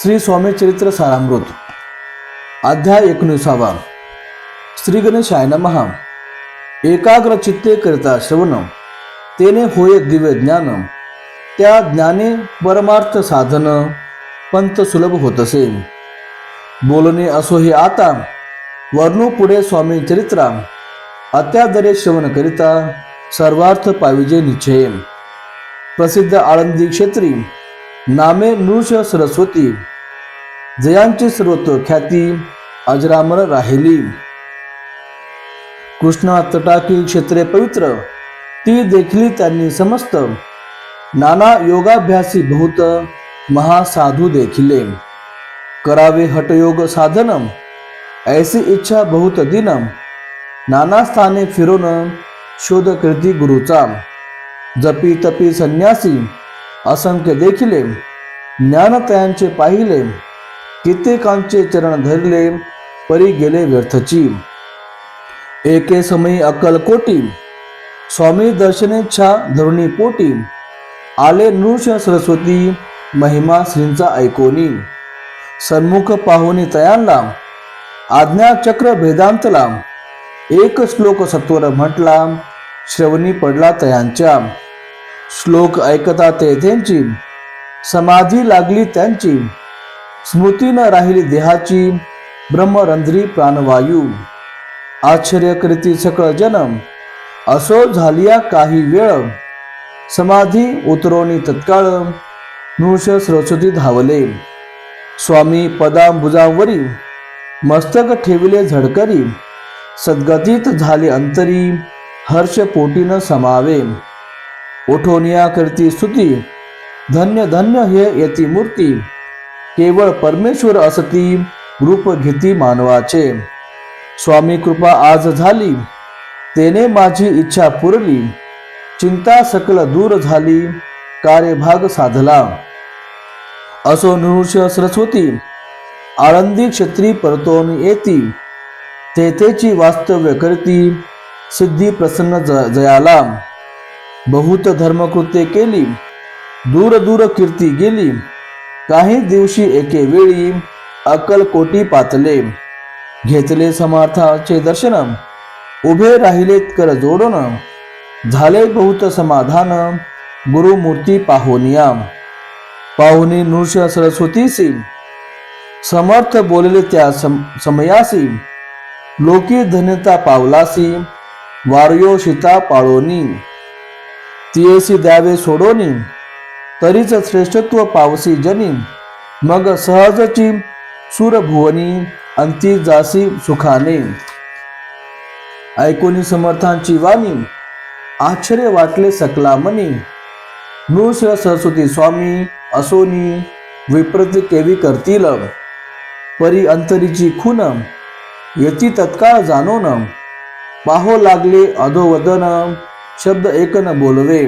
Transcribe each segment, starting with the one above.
श्री स्वामी चरित्र सारामृत अध्याय 19. श्री गणेशाय नमः. एकाग्र चित्ते करिता श्रवण, तेने होय दिव्य ज्ञान. त्या ज्ञाने परमार्थ साधन, पंत सुलभ होतसे. बोलणे असो हे आता, वर्णू पुढे स्वामी चरित्रा. अत्यादरे श्रवण करिता, सर्वार्थ पाविजे निश्चय. प्रसिद्ध आळंदी क्षेत्री नामे नृष सरस्वती. जयांची सर्वत्र ख्याती, अजरामर राहिली. कृष्णा तटाकी क्षेत्रे पवित्र, ती देखली त्यांनी समस्त. नाना योगाभ्यासी बहुत, महासाधू देखिले. करावे हठयोग साधन, ऐसी इच्छा बहुत दिन. नाना स्थाने फिरून, शोध करती गुरुचा. जपी तपी संन्यासी, असंख्य देखिले. ज्ञान त्यांचे पाहिले, कित्येकांचे चरण धरले, परी गेले व्यर्थची. एके समयी अक्कलकोटी, स्वामी दर्शनेच्छा धरुणी पोटी. आले नृष सरस्वती, महिमा श्रींचा ऐकोनी. सन्मुख पाहुनी तयांना, आज्ञा चक्र भेदांतला. एक श्लोक सत्वर म्हटला, श्रवणी पडला तयांच्या. श्लोक ऐकता ते त्यांची, समाधी लागली त्यांची. स्मृती न राहिली देहाची, ब्रह्मरंध्री प्राणवायू. आश्चर्य करीती सकळ जनम, असो झालिया काही वेळ. समाधी उतरवणी तत्काळ, नृष सरस्वती धावले. स्वामी पदांबुजांवरी, मस्तक ठेविले झडकरी. सद्गतीत झाले अंतरी, हर्ष पोटी न समावे. ओठोनिया करती स्तुती, धन्य धन्य हे यती मूर्ती. केवळ परमेश्वर असती, रूप घेती मानवाचे. स्वामी कृपा आज झाली, तेने माझी इच्छा पुरली. चिंता सकल दूर झाली, कार्यभाग साधला. असो नृष सरस्वती, आळंदी क्षेत्री परतोन येती. तेथेची वास्तव्य करती, सिद्धी प्रसन्न जयाला. बहुत धर्मकृत्ये केली, दूर दूर कीर्ती गेली. काही दिवशी एके वेळी, अक्कलकोटी पातले. घेतले समर्थाचे दर्शन, उभे राहिले कर जोडून. झाले बहुत समाधान, गुरुमूर्ती पाहुनिया. पाहुनी नृष सरस्वतीसी, समर्थ बोलले त्या समयासी. लोकी धन्यता पावलासी, वारयो शिता पाळोनी. तियेसी द्यावे सोडोनी, तरीच श्रेष्ठत्व पावसी जनी. मग सहजची सुरभुवनी, अंती जासी सुखाने. ऐकोनी समर्थांची वाणी, आश्चर्य वाटले सकला मनी. नृष सरस्वती स्वामी असोनी, विप्रत केवी करतील. परी अंतरीची खून, यती तत्काळ जाणून. पाहो लागले अधोवदन, शब्द एक न बोलवे.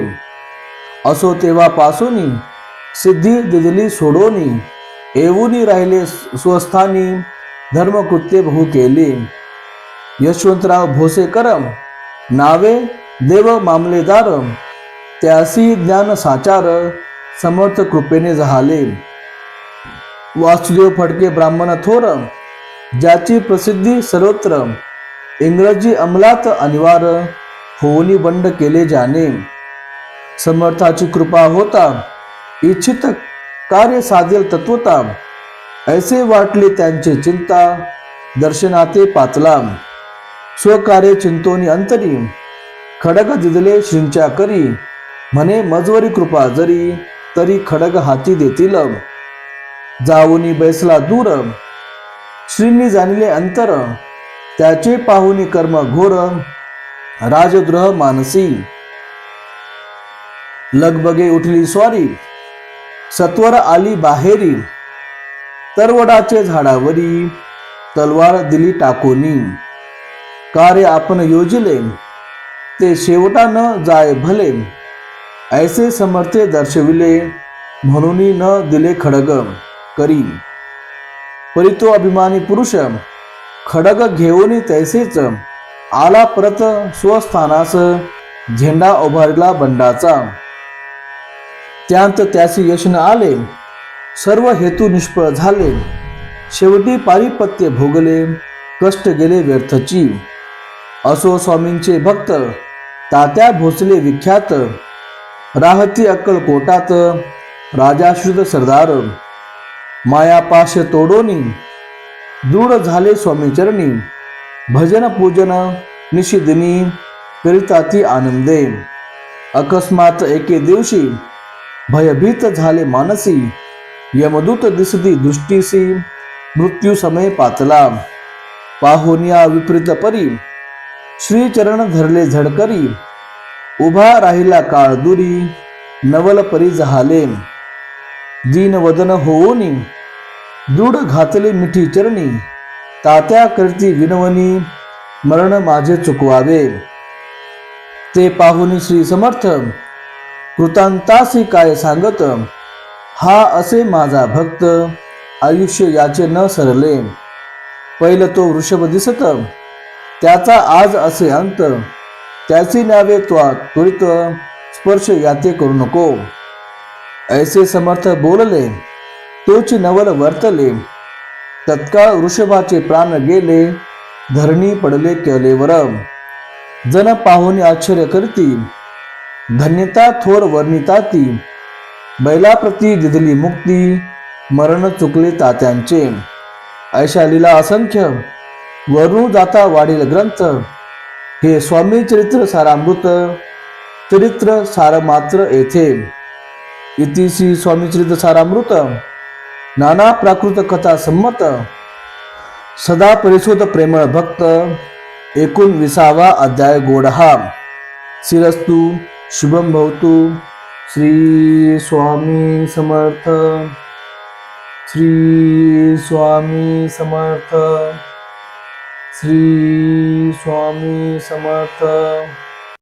असो तेव्हा पासोनी, सिद्धी दिदली सोडोनी. येऊनी राहिले स्वस्थानी, धर्मकृत्ये बहु केली. यशवंतराव भोसेकर नावे, देव मामलेदार. त्यासी ज्ञान साचार, समर्थ कृपेने झाले. वासुदेव फडके ब्राह्मण थोर, ज्याची प्रसिद्धी सर्वत्र. इंग्रजी अंमलात अनिवार, होऊनी बंड केले जाणे. समर्थाची कृपा होता, इच्छित कार्य साधेल तत्वता. ऐसे वाटले त्यांचे चिंता, दर्शनाते पातला. स्वकार्य चिंतोनी अंतरी, खडग दिदले श्रींच्या करी. म्हणे मजवरी कृपा जरी, तरी खडग हाती देतील. जाऊनी बैसला दूर, श्रींनी जाणले अंतर. त्याचे पाहुनी कर्म घोर, राजद्रोह मानसी. लगबगे उठली स्वारी, सत्वर आली बाहेरी. तरवडाचे झाडावरी, तलवार दिली टाकोनी. कार्य आपण योजिले, ते शेवटा न जाय भले. ऐसे समर्थे दर्शविले, म्हणून न दिले खडग करी. परितो अभिमानी पुरुष, खडग घेऊनी तैसेच. आला परत स्वस्थानास, झेंडा उभारला बंडाचा. त्यांत त्यासी यश न आले, सर्व हेतू निष्फळ झाले. शेवटी पारिपत्य भोगले, कष्ट गेले व्यर्थची. असो स्वामींचे भक्त, तात्या भोसले विख्यात. राहती अक्कलकोटात, राजाश्रित सरदार. मायापाश तोडोनी, दृढ झाले स्वामी चरणी. भजन पूजन निशिदिनी, करिता ती आनंदे. अकस्मात एके दिवशी, भयभीत झाले मानसी. यमदूत दिसती दृष्टीसी, मृत्यू समय पातला. पाहुनिया विपरीत परी, श्रीचरण धरले झडकरी. उभा राहिला काळ दुरी, नवल परी जहाले. दीनवदन होऊनी, दृढ घातले मिठी चरणी. तात्या करती विनवणी, मरण माझे चुकवावे. ते पाहुनी श्री समर्थ, कृतांतासी काय सांगत. हा असे माझा भक्त, आयुष्य याचे न सरले. पहिलं तो वृषभ दिसत, त्याचा आज असे अंत. त्याची न्यावे त्वरित, स्पर्श याते करू नको. ऐसे समर्थ बोलले, तोची नवल वर्तले. तत्काळ वृषभाचे प्राण गेले, धरणी पडले केलेवर. जन पाहुनी आश्चर्य करती, धन्यता थोर वर्णिताती. बैलाप्रती दिधली मुक्ती, मरण चुकले तात्यांचे. ऐशा लीला असंख्य, वरू जाता वाढील ग्रंथ. हे स्वामी चरित्र सारामृत, चरित्र सार मात्र येथे. इति श्री स्वामी चरित्र सारामृत, नाना प्राकृत कथा संमत. सदा परिशोध प्रेमळ भक्त, 19वा अध्याय गोडहा. शिरस्तु शुभम भवतु. श्री स्वामी समर्थ. श्री स्वामी समर्थ. श्री स्वामी समर्थ.